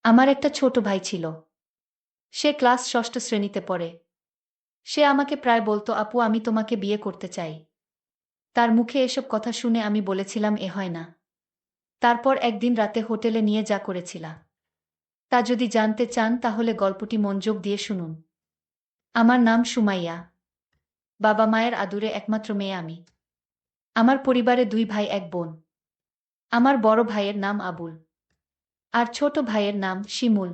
আমার একটা ছোট ভাই ছিল। সে ক্লাস ষষ্ঠ শ্রেণীতে পড়ে। সে আমাকে প্রায় বলতো, আপু আমি তোমাকে বিয়ে করতে চাই। তার মুখে এসব কথা শুনে আমি বলেছিলাম এ হয় না। তারপর একদিন রাতে হোটেলে নিয়ে যা করেছিলাম তা যদি জানতে চান তাহলে গল্পটি মনোযোগ দিয়ে শুনুন। আমার নাম সুমাইয়া। বাবা মায়ের আদুরে একমাত্র মেয়ে আমি। আমার পরিবারে দুই ভাই এক বোন। আমার বড় ভাইয়ের নাম আবুল আর ছোট ভাইয়ের নাম শিমুল।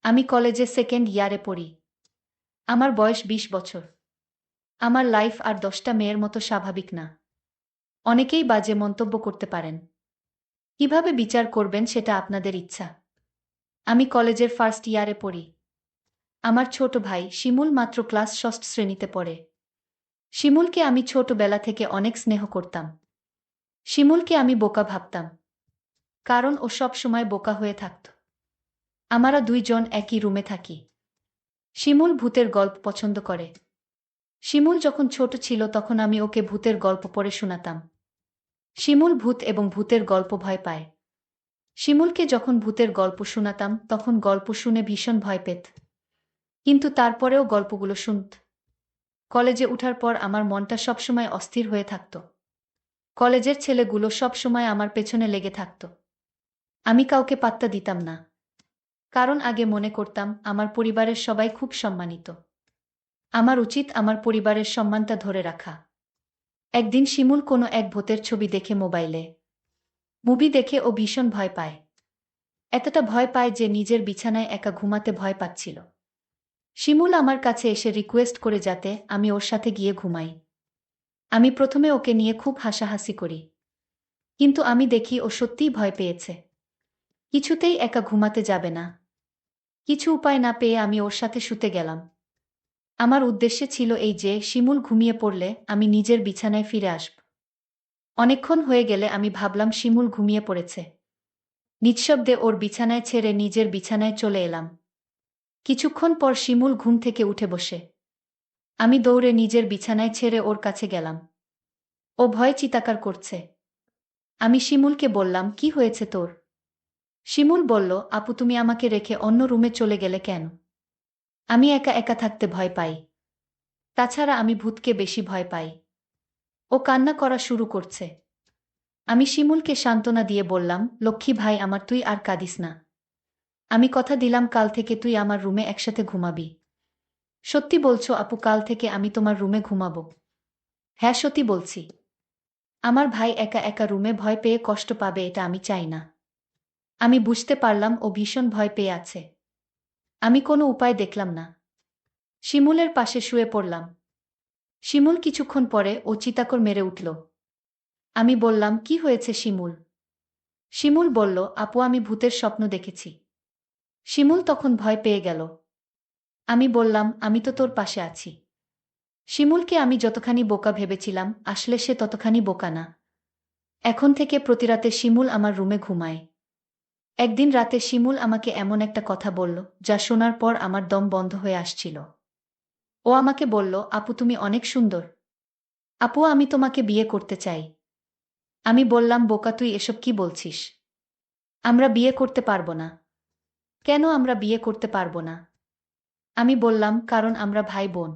আমি কলেজে সেকেন্ড ইয়ারে পড়ি। আমার বয়স ২০ বছর। আমার লাইফ আর ১০টা মেয়ের মতো স্বাভাবিক না। অনেকেই বাজে মন্তব্য করতে পারেন। কিভাবে বিচার করবেন সেটা আপনাদের ইচ্ছা। আমি কলেজের ফার্স্ট ইয়ারে পড়ি। আমার ছোট ভাই শিমুল মাত্র ক্লাস ষষ্ঠ শ্রেণীতে পড়ে। শিমুলকে আমি ছোটবেলা থেকে অনেক স্নেহ করতাম। শিমুলকে আমি বোকা ভাবতাম, কারণ ও সব সময় বোকা হয়ে থাকত। আমরা দুইজন একই রুমে থাকি। শিমুল ভূতের গল্প পছন্দ করে। শিমুল যখন ছোট ছিল তখন আমি ওকে ভূতের গল্প পড়ে শোনাতাম। শিমুল ভূত এবং ভূতের গল্প ভয় পায়। শিমুলকে যখন ভূতের গল্প শোনাতাম তখন গল্প শুনে ভীষণ ভয় পেত, কিন্তু তারপরেও গল্পগুলো শুনত। কলেজে উঠার পর আমার মনটা সবসময় অস্থির হয়ে থাকত। কলেজের ছেলেগুলো সবসময় আমার পেছনে লেগে থাকত। আমি কাউকে পাত্তা দিতাম না, কারণ আগে মনে করতাম আমার পরিবারের সবাই খুব সম্মানিত। আমার উচিত আমার পরিবারের সম্মানটা ধরে রাখা। একদিন শিমুল কোনো এক ভূতের ছবি দেখে মোবাইলে। মুভি দেখে ও ভীষণ ভয় পায়। এতটা ভয় পায় যে নিজের বিছানায় একা ঘুমাতে ভয় পাচ্ছিল। শিমুল আমার কাছে এসে রিকোয়েস্ট করে যাতে আমি ওর সাথে গিয়ে ঘুমাই। আমি প্রথমে ওকে নিয়ে খুব হাসাহাসি করি, কিন্তু আমি দেখি ও সত্যিই ভয় পেয়েছে। কিছুতেই একা ঘুমাতে যাবে না। কিছু উপায় না পেয়ে আমি ওর সাথে শুতে গেলাম। আমার উদ্দেশ্য ছিল এই যে শিমুল ঘুমিয়ে পড়লে আমি নিজের বিছানায় ফিরে আসব। অনেকক্ষণ হয়ে গেলে আমি ভাবলাম শিমুল ঘুমিয়ে পড়েছে। নিঃশব্দে ওর বিছানায় ছেড়ে নিজের বিছানায় চলে এলাম। কিছুক্ষণ পর শিমুল ঘুম থেকে উঠে বসে। আমি দৌড়ে নিজের বিছানায় ছেড়ে ওর কাছে গেলাম। ও ভয়ে চিৎকার করছে। আমি শিমুলকে বললাম, কি হয়েছে তোর? শিমুল বলল, আপু তুমি আমাকে রেখে অন্য রুমে চলে গেলে কেন? আমি একা একা থাকতে ভয় পাই। তাছাড়া আমি ভূতকে বেশি ভয় পাই। ও কান্না করা শুরু করছে। আমি শিমুলকে সান্ত্বনা দিয়ে বললাম, লক্ষ্মী ভাই আমার, তুই আর কাঁদিস না। আমি কথা দিলাম কাল থেকে তুই আমার রুমে একসাথে ঘুমাবি। সত্যি বলছো আপু, কাল থেকে আমি তোমার রুমে ঘুমাবো? হ্যাঁ সত্যি বলছি। আমার ভাই একা একা রুমে ভয় পেয়ে কষ্ট পাবে এটা আমি চাই না। আমি বুঝতে পারলাম ও ভীষণ ভয় পেয়ে আছে। আমি কোনো উপায় দেখলাম না। শিমুলের পাশে শুয়ে পড়লাম। শিমুল কিছুক্ষণ পরে ও চিৎকার মেরে উঠল। আমি বললাম, কি হয়েছে শিমুল? শিমুল বলল, আপু আমি ভূতের স্বপ্ন দেখেছি। শিমুল তখন ভয় পেয়ে গেল। আমি বললাম, আমি তো তোর পাশে আছি। শিমুলকে আমি যতখানি বোকা ভেবেছিলাম আসলে সে ততখানি বোকা না। এখন থেকে প্রতি রাতে শিমুল আমার রুমে ঘুমায়। একদিন রাতে শিমুল আমাকে এমন একটা কথা বলল যা শোনার পর আমার দম বন্ধ হয়ে আসছিল। ও আমাকে বলল, আপু তুমি অনেক সুন্দর। আপু আমি তোমাকে বিয়ে করতে চাই। আমি বললাম, বোকা তুই এসব কি বলছিস? আমরা বিয়ে করতে পারবো না। কেন আমরা বিয়ে করতে পারবো না? আমি বললাম, কারণ আমরা ভাই বোন।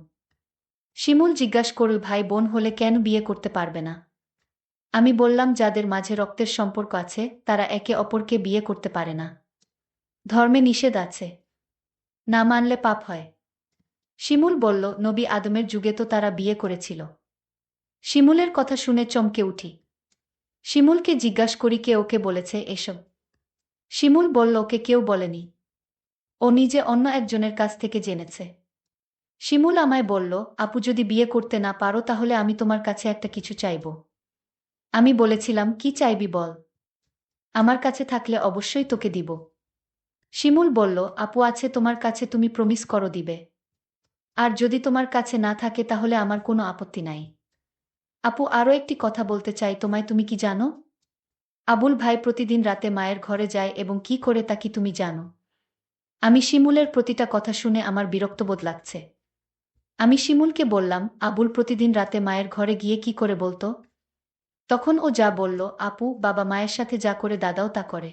শিমুল জিজ্ঞাসা করল, ভাই বোন হলে কেন বিয়ে করতে পারবে না? আমি বললাম, যাদের মাঝে রক্তের সম্পর্ক আছে তারা একে অপরকে বিয়ে করতে পারে না। ধর্মে নিষেধ আছে, না মানলে পাপ হয়। শিমুল বলল, নবী আদমের যুগে তো তারা বিয়ে করেছিল। শিমুলের কথা শুনে চমকে উঠি। শিমুলকে জিজ্ঞাসা করি কে ওকে বলেছে এসব। শিমুল বলল, ওকে কেউ বলেনি। ও নিজে অন্য একজনের কাছ থেকে জেনেছে। শিমুল আমায় বলল, আপু যদি বিয়ে করতে না পারো তাহলে আমি তোমার কাছে একটা কিছু চাইব। আমি বলেছিলাম, কি চাইবি বল। আমার কাছে থাকলে অবশ্যই তোকে দিব। শিমুল বলল, আপু আছে তোমার কাছে, তুমি প্রমিস করো দিবে। আর যদি তোমার কাছে না থাকে তাহলে আমার কোনো আপত্তি নাই। আপু আরও একটি কথা বলতে চাই তোমায়, তুমি কি জানো? আবুল ভাই প্রতিদিন রাতে মায়ের ঘরে যায় এবং কি করে তা কি তুমি জানো? আমি শিমুলের প্রতিটা কথা শুনে আমার বিরক্তবোধ লাগছে। আমি শিমুলকে বললাম, আবুল প্রতিদিন রাতে মায়ের ঘরে গিয়ে কি করে বলতো? তখন ও যা বলল, আপু বাবা মায়ের সাথে যা করে দাদাও তা করে।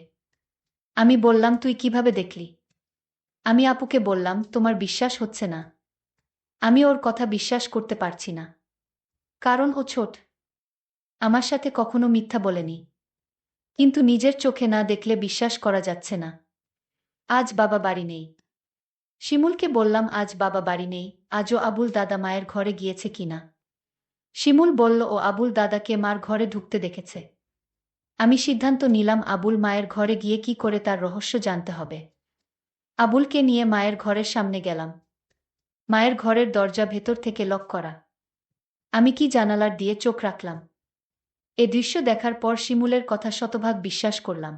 আমি বললাম, তুই কিভাবে দেখলি? আমি আপুকে বললাম, তোমার বিশ্বাস হচ্ছে না। আমি ওর কথা বিশ্বাস করতে পারছি না। কারণ ও ছোট। আমার সাথে কখনো মিথ্যা বলেনি। কিন্তু নিজের চোখে না দেখলে বিশ্বাস করা যাচ্ছে না। আজ বাবা বাড়ি নেই। শিমুলকে বললাম, আজ বাবা বাড়ি নেই, আজও আবুল দাদা মায়ের ঘরে গিয়েছে কিনা। শিমুল বলল, ও আবুল দাদাকে মার ঘরে ঢুকতে দেখেছে। আমি সিদ্ধান্ত নিলাম আবুল মায়ের ঘরে গিয়ে কি করে তার রহস্য জানতে হবে। আবুলকে নিয়ে মায়ের ঘরের সামনে গেলাম। মায়ের ঘরের দরজা ভেতর থেকে লক করা। আমি কি জানালার দিয়ে চোখ রাখলাম। এ দৃশ্য দেখার পর শিমুলের কথা শতভাগ বিশ্বাস করলাম।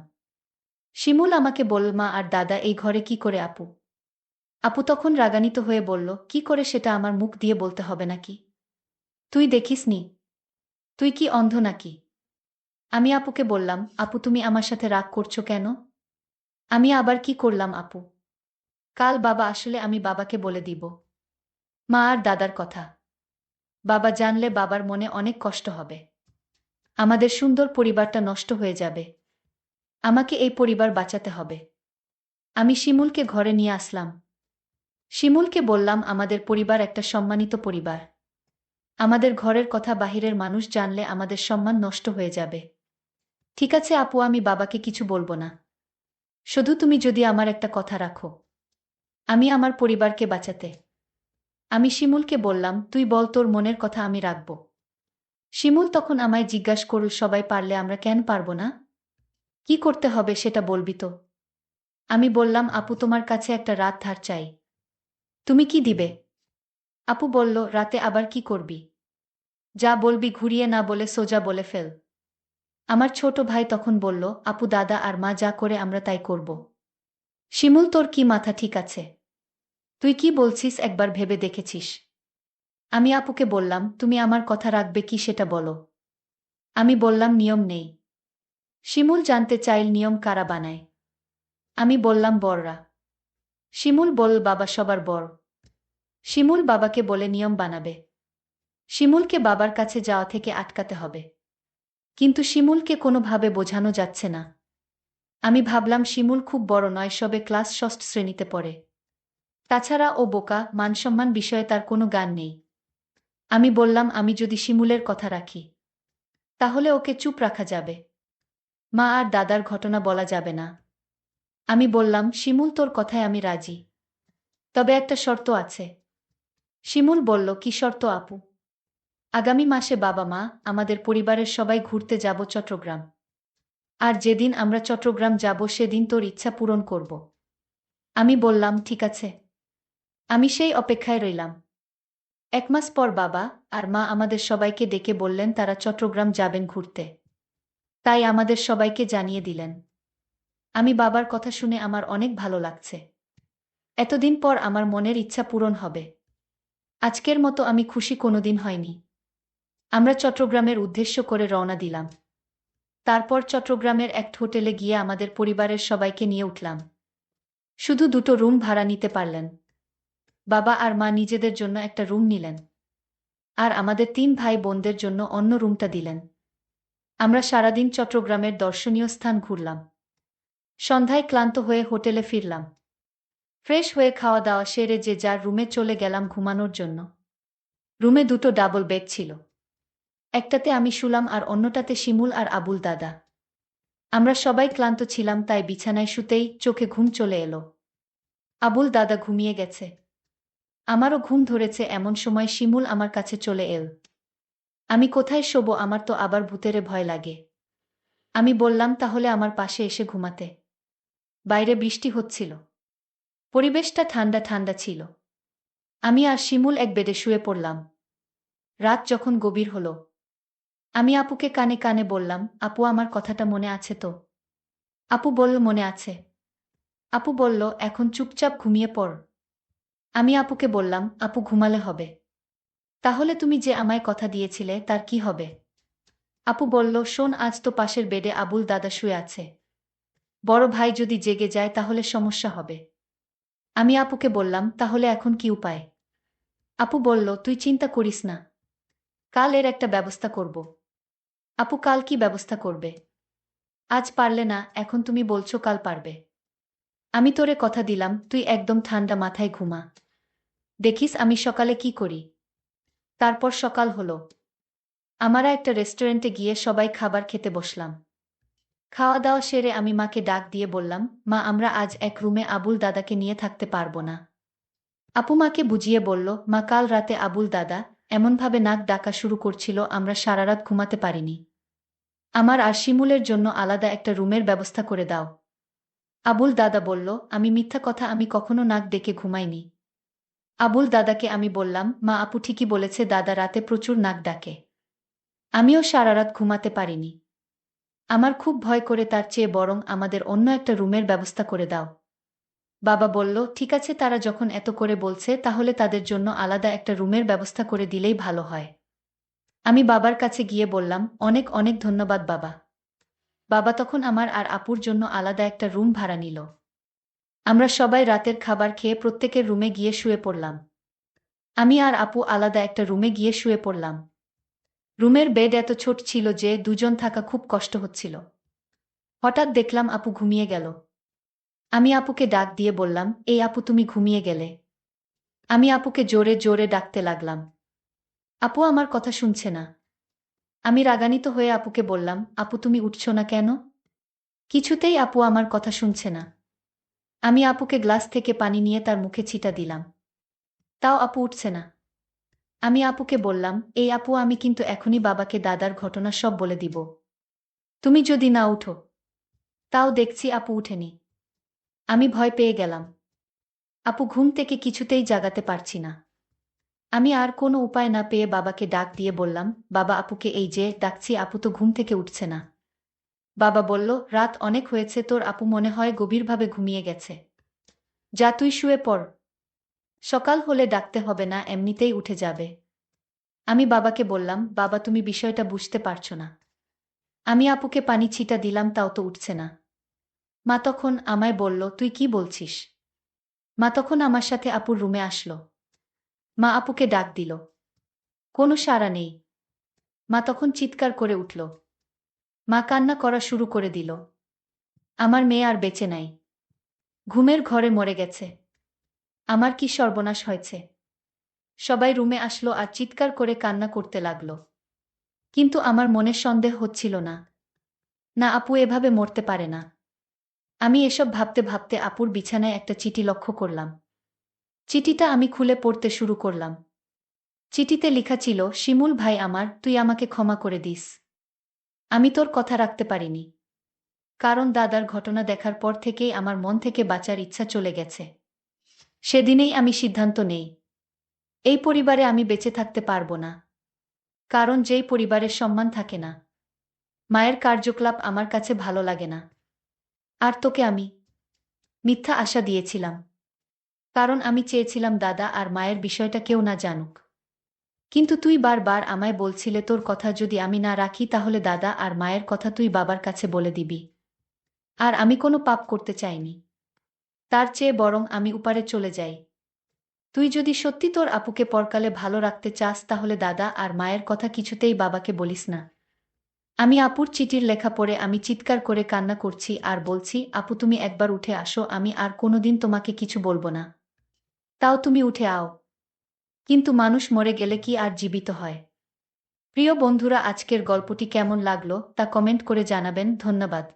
শিমুল আমাকে বলল, মা আর দাদা এই ঘরে কি করে আপু? আপু তখন রাগান্বিত হয়ে বলল, কি করে সেটা আমার মুখ দিয়ে বলতে হবে নাকি? তুই দেখিসনি? তুই কি অন্ধ নাকি? আমি আপুকে বললাম, আপু তুমি আমার সাথে রাগ করছো কেন? আমি আবার কি করলাম আপু? কাল বাবা আসলে আমি বাবাকে বলে দিব মা আর দাদার কথা। বাবা জানলে বাবার মনে অনেক কষ্ট হবে। আমাদের সুন্দর পরিবারটা নষ্ট হয়ে যাবে। আমাকে এই পরিবার বাঁচাতে হবে। আমি শিমুলকে ঘরে নিয়ে আসলাম। শিমুলকে বললাম, আমাদের পরিবার একটা সম্মানিত পরিবার। আমাদের ঘরের কথা বাহিরের মানুষ জানলে আমাদের সম্মান নষ্ট হয়ে যাবে। ঠিক আছে আপু, আমি বাবাকে কিছু বলবো না। শুধু তুমি যদি আমার একটা কথা রাখো। আমি আমার পরিবারকে বাঁচাতে। আমি শিমুলকে বললাম, তুই বল তোর মনের কথা, আমি রাখব। শিমুল তখন আমায় জিজ্ঞাসা করল, সবাই পারলে আমরা কেন পারব না? কি করতে হবে সেটা বলবি তো? আমি বললাম, আপু তোমার কাছে একটা রাত ধার চাই। তুমি কি দিবে? আপু বলল, রাতে আবার কি করবি? যা বলবি ঘুরিয়ে না বলে সোজা বলে ফেল। আমার ছোট ভাই তখন বলল, আপু দাদা আর মা যা করে আমরা তাই করব। শিমুল, তোর কি মাথা ঠিক আছে? তুই কি বলছিস একবার ভেবে দেখেছিস? আমি আপুকে বললাম, তুমি আমার কথা রাখবে কি সেটা বলো। আমি বললাম, নিয়ম নেই। শিমুল জানতে চাইল, নিয়ম কারা বানায়? আমি বললাম, বড়রা। শিমুল বল, বাবা সবার বড়। শিমুল বাবাকে বলে নিয়ম বানাবে। শিমুলকে বাবার কাছে যাওয়া থেকে আটকাতে হবে। কিন্তু শিমুলকে কোনোভাবে বোঝানো যাচ্ছে না। আমি ভাবলাম, শিমুল খুব বড় নয়, সবে ক্লাস ষষ্ঠ শ্রেণীতে পড়ে। তাছাড়া ও বোকা, মানসম্মান বিষয়ে তার কোনো জ্ঞান নেই। আমি বললাম, আমি যদি শিমুলের কথা রাখি তাহলে ওকে চুপ রাখা যাবে। মা আর দাদার ঘটনা বলা যাবে না। আমি বললাম, শিমুল তোর কথায় আমি রাজি। তবে একটা শর্ত আছে। শিমুল বলল, কি শর্ত আপু? আগামী মাসে বাবা মা আমাদের পরিবারের সবাই ঘুরতে যাব চট্টগ্রাম। আর যেদিন আমরা চট্টগ্রাম যাব সেদিন তোর ইচ্ছা পূরণ করব। আমি বললাম, ঠিক আছে। আমি সেই অপেক্ষায় রইলাম। 1 মাস পর বাবা আর মা আমাদের সবাইকে ডেকে বললেন তারা চট্টগ্রাম যাবেন ঘুরতে। তাই আমাদের সবাইকে জানিয়ে দিলেন। আমি বাবার কথা শুনে আমার অনেক ভালো লাগছে। এতদিন পর আমার মনের ইচ্ছা পূরণ হবে। আজকের মতো আমি খুশি কোনোদিন হয়নি। আমরা চট্টগ্রামের উদ্দেশ্য করে রওনা দিলাম। তারপর চট্টগ্রামের এক হোটেলে গিয়ে আমাদের পরিবারের সবাইকে নিয়ে উঠলাম। শুধু 2টো রুম ভাড়া নিতে পারলেন। বাবা আর মা নিজেদের জন্য একটা রুম নিলেন। আর আমাদের 3 ভাই বোনদের জন্য অন্য রুমটা দিলেন। আমরা সারাদিন চট্টগ্রামের দর্শনীয় স্থান ঘুরলাম। সন্ধ্যায় ক্লান্ত হয়ে হোটেলে ফিরলাম। ফ্রেশ হয়ে খাওয়া দাওয়া সেরে যে যার রুমে চলে গেলাম ঘুমানোর জন্য। রুমে 2টো ডাবল বেড ছিল। একটাতে আমি শুলাম আর অন্যটাতে শিমুল আর আবুল দাদা। আমরা সবাই ক্লান্ত ছিলাম, তাই বিছানায় শুতেই চোখে ঘুম চলে এলো। আবুল দাদা ঘুমিয়ে গেছে। আমারও ঘুম ধরেছে, এমন সময় শিমুল আমার কাছে চলে এল। আমি কোথায় শোবো, আমার তো আবার ভূতেরে ভয় লাগে। আমি বললাম, তাহলে আমার পাশে এসে ঘুমাতে। বাইরে বৃষ্টি হচ্ছিল। পরিবেশটা ঠান্ডা ঠান্ডা ছিল। আমি আর শিমুল এক বেডে শুয়ে পড়লাম। রাত যখন গভীর হলো, আমি আপুকে কানে কানে বললাম, আপু আমার কথাটা মনে আছে তো? আপু বলল, মনে আছে। আপু বলল, এখন চুপচাপ ঘুমিয়ে পড়। আমি আপুকে বললাম, আপু ঘুমালে হবে। তাহলে তুমি যে আমায় কথা দিয়েছিলে তার কি হবে? আপু বলল, শোন, আজ তো পাশের বেডে আবুল দাদা শুয়ে আছে। বড় ভাই যদি জেগে যায় তাহলে সমস্যা হবে। আমি আপুকে বললাম, তাহলে এখন কি উপায়? আপু বলল, তুই চিন্তা করিস না। কাল এর একটা ব্যবস্থা করব। আপু, কাল কি ব্যবস্থা করবে? আজ পারলে না, এখন তুমি বলছো কাল পারবে। আমি তোরে কথা দিলাম তুই একদম ঠান্ডা মাথায় ঘুমা। দেখিস আমি সকালে কি করি। তারপর সকাল হলো। আমরা একটা রেস্টুরেন্টে গিয়ে সবাই খাবার খেতে বসলাম। খাওয়া দাওয়া সেরে আমি মাকে ডাক দিয়ে বললাম, মা আমরা আজ এক রুমে আবুল দাদাকে নিয়ে থাকতে পারবো না। আপু মাকে বুঝিয়ে বলল, মা কাল রাতে আবুল দাদা এমনভাবে নাক ডাকা শুরু করছিল আমরা সারারাত ঘুমাতে পারিনি। আমার আর শিমুলের জন্য আলাদা একটা রুমের ব্যবস্থা করে দাও। আবুল দাদা বলল, আমি মিথ্যা কথা, আমি কখনো নাক ডেকে ঘুমাইনি। আবুল দাদাকে আমি বললাম, মা আপু ঠিকই বলেছে, দাদা রাতে প্রচুর নাক ডাকে। আমিও সারারাত ঘুমাতে পারিনি। আমার খুব ভয় করে, তার চেয়ে বরং আমাদের অন্য একটা রুমের ব্যবস্থা করে দাও। বাবা বলল, ঠিক আছে, তারা যখন এত করে বলছে তাহলে তাদের জন্য আলাদা একটা রুমের ব্যবস্থা করে দিলেই ভালো হয়। আমি বাবার কাছে গিয়ে বললাম, অনেক অনেক ধন্যবাদ বাবা। বাবা তখন আমার আর আপুর জন্য আলাদা একটা রুম ভাড়া নিল। আমরা সবাই রাতের খাবার খেয়ে প্রত্যেকের রুমে গিয়ে শুয়ে পড়লাম। আমি আর আপু আলাদা একটা রুমে গিয়ে শুয়ে পড়লাম। রুমের বেড এত ছোট ছিল যে দুজন থাকা খুব কষ্ট হচ্ছিল। হঠাৎ দেখলাম আপু ঘুমিয়ে গেল। আমি আপুকে ডাক দিয়ে বললাম, এই আপু তুমি ঘুমিয়ে গেলে। আমি আপুকে জোরে জোরে ডাকতে লাগলাম। আপু আমার কথা শুনছে না। আমি রাগান্বিত হয়ে আপুকে বললাম, আপু তুমি উঠছো না কেন? কিছুতেই আপু আমার কথা শুনছে না। আমি আপুকে গ্লাস থেকে পানি নিয়ে তার মুখে ছিটা দিলাম। তাও আপু উঠছে না। আমি আপুকে বললাম, এই আপু আমি কিন্তু এখনই বাবাকে দাদার ঘটনা সব বলে দিব। তুমি যদি না উঠো। তাও দেখছি আপু উঠেনি। আমি ভয় পেয়ে গেলাম। আপু ঘুম থেকে কিছুতেই জাগাতে পারছি না। আমি আর কোনো উপায় না পেয়ে বাবাকে ডাক দিয়ে বললাম, বাবা আপুকে এই যে ডাকছি, আপু তো ঘুম থেকে উঠছে না। বাবা বলল, রাত অনেক হয়েছে, তোর আপু মনে হয় গভীরভাবে ঘুমিয়ে গেছে। যা তুই শুয়ে পড়। সকাল হলে ডাকতে হবে না, এমনিতেই উঠে যাবে। আমি বাবাকে বললাম, বাবা তুমি বিষয়টা বুঝতে পারছো না। আমি আপুকে পানি ছিটা দিলাম তাও তো উঠছে না। মা তখন আমায় বলল, তুই কি বলছিস? মা তখন আমার সাথে আপুর রুমে আসলো। মা আপুকে ডাক দিল। কোনো সাড়া নেই। মা তখন চিৎকার করে উঠল। মা কান্না করা শুরু করে দিল। আমার মেয়ে আর বেঁচে নাই। ঘুমের ঘরে মরে গেছে। আমার কি সর্বনাশ হয়েছে। সবাই রুমে আসলো আর চিৎকার করে কান্না করতে লাগলো। কিন্তু আমার মনে সন্দেহ হচ্ছিল না। না, আপু এভাবে মরতে পারে না। আমি এসব ভাবতে ভাবতে আপুর বিছানায় একটা চিঠি লক্ষ্য করলাম। চিঠিটা আমি খুলে পড়তে শুরু করলাম। চিঠিতে লেখা ছিল, শিমুল ভাই আমার, তুই আমাকে ক্ষমা করে দিস। আমি তোর কথা রাখতে পারিনি। কারণ দাদার ঘটনা দেখার পর থেকেই আমার মন থেকে বাঁচার ইচ্ছা চলে গেছে। সেদিনেই আমি সিদ্ধান্ত নেই, এই পরিবারে আমি বেঁচে থাকতে পারবো না। কারণ যেই পরিবারের সম্মান থাকে না, মায়ের কার্যকলাপ আমার কাছে ভালো লাগে না। আর তোকে আমি মিথ্যা আশা দিয়েছিলাম। কারণ আমি চেয়েছিলাম দাদা আর মায়ের বিষয়টা কেউ না জানুক। কিন্তু তুই বারবার আমায় বলছিলে তোর কথা যদি আমি না রাখি তাহলে দাদা আর মায়ের কথা তুই বাবার কাছে বলে দিবি। আর আমি কোনো পাপ করতে চাইনি। তার চেয়ে বরং আমি উপারে চলে যাই। তুই যদি সত্যি তোর আপুকে পরকালে ভালো রাখতে চাস তাহলে দাদা আর মায়ের কথা কিছুতেই বাবাকে বলিস না। আমি আপুর চিঠির লেখা পড়ে আমি চিৎকার করে কান্না করছি আর বলছি, আপু তুমি একবার উঠে আসো, আমি আর কোনোদিন তোমাকে কিছু বলবো না। তাও তুমি উঠে আও। কিন্তু মানুষ মরে গেলে কি আর জীবিত হয়? প্রিয় বন্ধুরা, আজকের গল্পটি কেমন লাগলো তা কমেন্ট করে জানাবেন। ধন্যবাদ।